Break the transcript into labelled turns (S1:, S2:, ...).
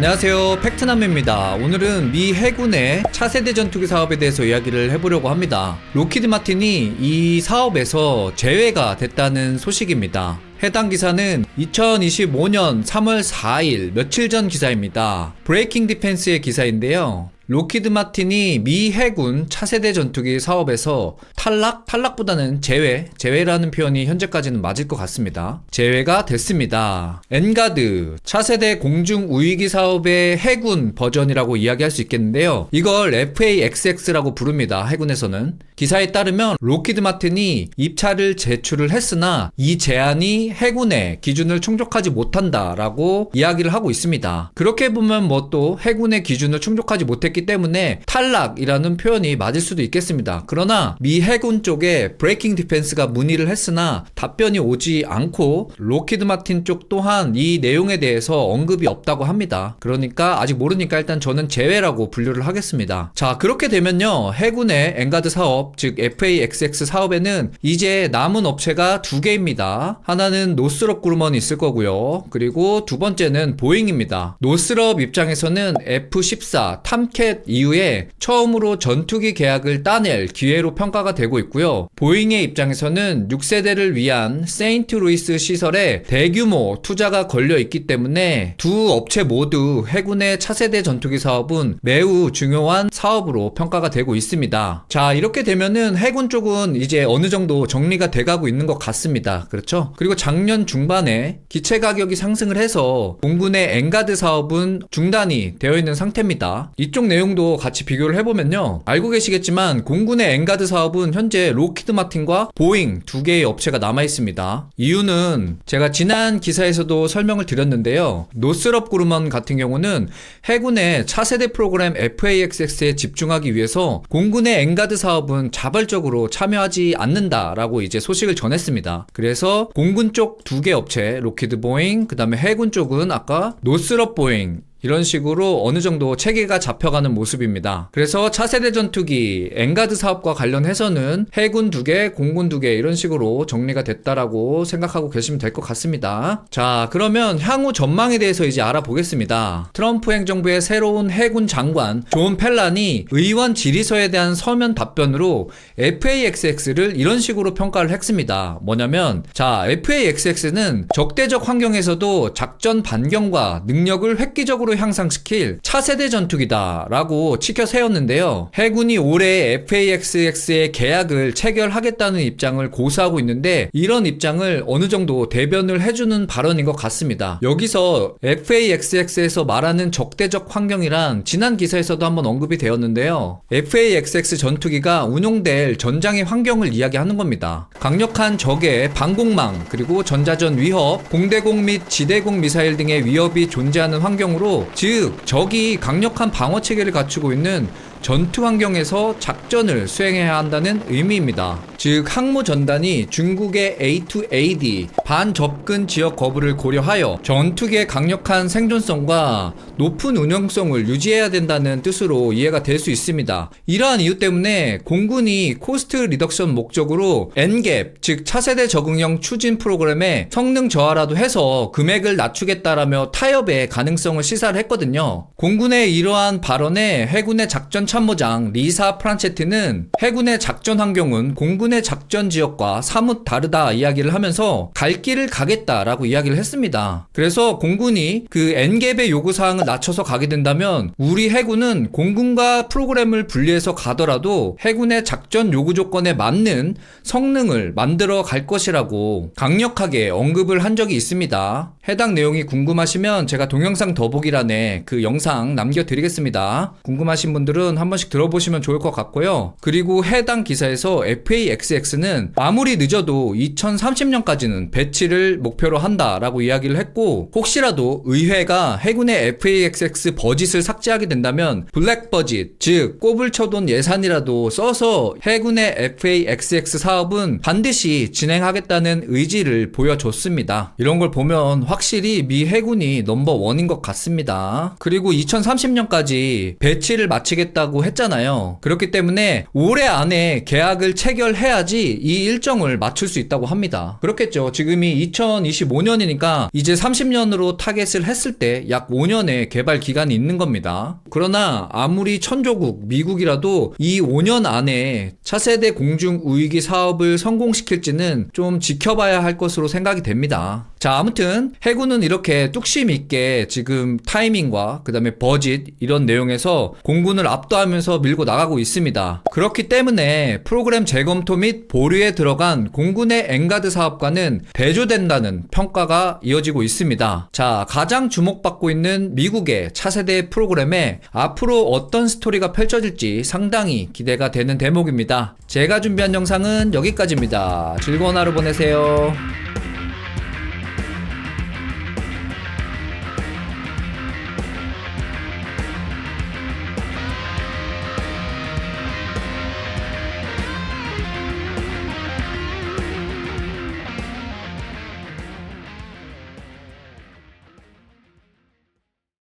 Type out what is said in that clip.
S1: 안녕하세요, 팩트남입니다. 오늘은 미 해군의 차세대 전투기 사업에 대해서 이야기를 해보려고 합니다. 록히드 마틴이 이 사업에서 제외가 됐다는 소식입니다. 해당 기사는 2025년 3월 4일 며칠 전 기사입니다. 브레이킹 디펜스의 기사인데요. 록히드 마틴이 미 해군 차세대 전투기 사업에서 탈락보다는 제외라는 표현이 현재까지는 맞을 것 같습니다. 제외가 됐습니다. 엔가드 차세대 공중 우위기 사업의 해군 버전이라고 이야기할 수 있겠는데요. 이걸 FAXX라고 부릅니다. 해군에서는. 기사에 따르면 록히드 마틴이 입찰을 제출을 했으나 이 제안이 해군의 기준을 충족하지 못한다라고 이야기를 하고 있습니다. 그렇게 보면 또 해군의 기준을 충족하지 못했기 때문에 탈락이라는 표현이 맞을 수도 있겠습니다. 그러나 미 해군 쪽에 브레이킹 디펜스가 문의를 했으나 답변이 오지 않고 록히드 마틴 쪽 또한 이 내용에 대해서 언급이 없다고 합니다. 그러니까 아직 모르니까 일단 저는 제외라고 분류를 하겠습니다. 자, 그렇게 되면요, 해군의 엔가드 사업, 즉 FAXX 사업에는 이제 남은 업체가 두 개입니다. 하나는 노스럽 그루먼이 있을 거고요. 그리고 두 번째는 보잉입니다. 노스럽 입장에서는 F-14 탐캣 이후에 처음으로 전투기 계약을 따낼 기회로 평가가 되고 있고요. 보잉의 입장에서는 6세대를 위한 세인트루이스 시설에 대규모 투자가 걸려 있기 때문에 두 업체 모두 해군의 차세대 전투기 사업은 매우 중요한 사업으로 평가가 되고 있습니다. 자, 이렇게 되면은 해군 쪽은 이제 어느 정도 정리가 돼가고 있는 것 같습니다. 그렇죠? 그리고 작년 중반에 기체 가격이 상승을 해서 공군의 엔가드 사업은 중단이 되어 있는 상태입니다. 이쪽 내용도 같이 비교를 해보면요, 알고 계시겠지만 공군의 엔가드 사업은 현재 록히드 마틴과 보잉 두 개의 업체가 남아있습니다. 이유는 제가 지난 기사에서도 설명을 드렸는데요. 노스럽 그루먼 같은 경우는 해군의 차세대 프로그램 FAXX에 집중하기 위해서 공군의 엔가드 사업은 자발적으로 참여하지 않는다라고 이제 소식을 전했습니다. 그래서 공군 쪽 두 개 업체, 록히드 보잉, 그 다음에 해군 쪽은 아까 노스럽 보잉, 이런 식으로 어느 정도 체계가 잡혀가는 모습입니다. 그래서 차세대 전투기 엔가드 사업과 관련해서는 해군 2개, 공군 2개 이런 식으로 정리가 됐다라고 생각하고 계시면 될 것 같습니다. 자, 그러면 향후 전망에 대해서 이제 알아보겠습니다. 트럼프 행정부의 새로운 해군 장관 존 펠란이 의원 질의서에 대한 서면 답변으로 FAXX를 이런 식으로 평가를 했습니다. 뭐냐면, 자, FAXX는 적대적 환경에서도 작전 반경과 능력을 획기적으로 향상시킬 차세대 전투기다 라고 치켜 세웠는데요. 해군이 올해 FAXX의 계약을 체결하겠다는 입장을 고수하고 있는데, 이런 입장을 어느 정도 대변을 해주는 발언인 것 같습니다. 여기서 FAXX에서 말하는 적대적 환경이란 지난 기사에서도 한번 언급이 되었는데요. FAXX 전투기가 운용될 전장의 환경을 이야기하는 겁니다. 강력한 적의 방공망, 그리고 전자전 위협, 공대공 및 지대공 미사일 등의 위협이 존재하는 환경으로, 즉 적이 강력한 방어 체계를 갖추고 있는 전투 환경에서 작전을 수행해야 한다는 의미입니다. 즉 항모 전단이 중국의 A2AD 반접근 지역 거부를 고려하여 전투기의 강력한 생존성과 높은 운영성을 유지해야 된다는 뜻으로 이해가 될 수 있습니다. 이러한 이유 때문에 공군이 코스트 리덕션 목적으로 엔갭, 즉 차세대 적응형 추진 프로그램에 성능 저하라도 해서 금액을 낮추겠다라며 타협의 가능성을 시사를 했거든요. 공군의 이러한 발언에 해군의 작전 참모장 리사 프란체티는 해군의 작전 환경은 공군의 작전 지역과 사뭇 다르다 이야기를 하면서 갈 길을 가겠다라고 이야기를 했습니다. 그래서 공군이 그 엔갭의 요구사항을 낮춰서 가게 된다면 우리 해군은 공군과 프로그램을 분리해서 가더라도 해군의 작전 요구 조건에 맞는 성능을 만들어 갈 것이라고 강력하게 언급을 한 적이 있습니다. 해당 내용이 궁금하시면 제가 동영상 더보기란에 그 영상 남겨드리겠습니다. 궁금하신 분들은 한 번씩 들어보시면 좋을 것 같고요. 그리고 해당 기사에서 FAXX는 아무리 늦어도 2030년까지는 배치를 목표로 한다라고 이야기를 했고, 혹시라도 의회가 해군의 FAXX 버짓을 삭제하게 된다면 블랙 버짓, 즉 꼽을 쳐둔 예산이라도 써서 해군의 FAXX 사업은 반드시 진행하겠다는 의지를 보여줬습니다. 이런 걸 보면 확실히 미 해군이 넘버원인 것 같습니다. 그리고 2030년까지 배치를 마치겠다고 했잖아요. 그렇기 때문에 올해 안에 계약을 체결해야지 이 일정을 맞출 수 있다고 합니다. 그렇겠죠. 지금이 2025년이니까 이제 30년으로 타겟을 했을 때 약 5년의 개발 기간이 있는 겁니다. 그러나 아무리 천조국 미국이라도 이 5년 안에 차세대 공중우위기 사업을 성공시킬지는 좀 지켜봐야 할 것으로 생각이 됩니다. 자, 아무튼 해군은 이렇게 뚝심 있게 지금 타이밍과 그 다음에 버짓 이런 내용에서 공군을 압도하면서 밀고 나가고 있습니다. 그렇기 때문에 프로그램 재검토 및 보류에 들어간 공군의 엔가드 사업과는 대조된다는 평가가 이어지고 있습니다. 자, 가장 주목받고 있는 미국의 차세대 프로그램에 앞으로 어떤 스토리가 펼쳐질지 상당히 기대가 되는 대목입니다. 제가 준비한 영상은 여기까지입니다. 즐거운 하루 보내세요.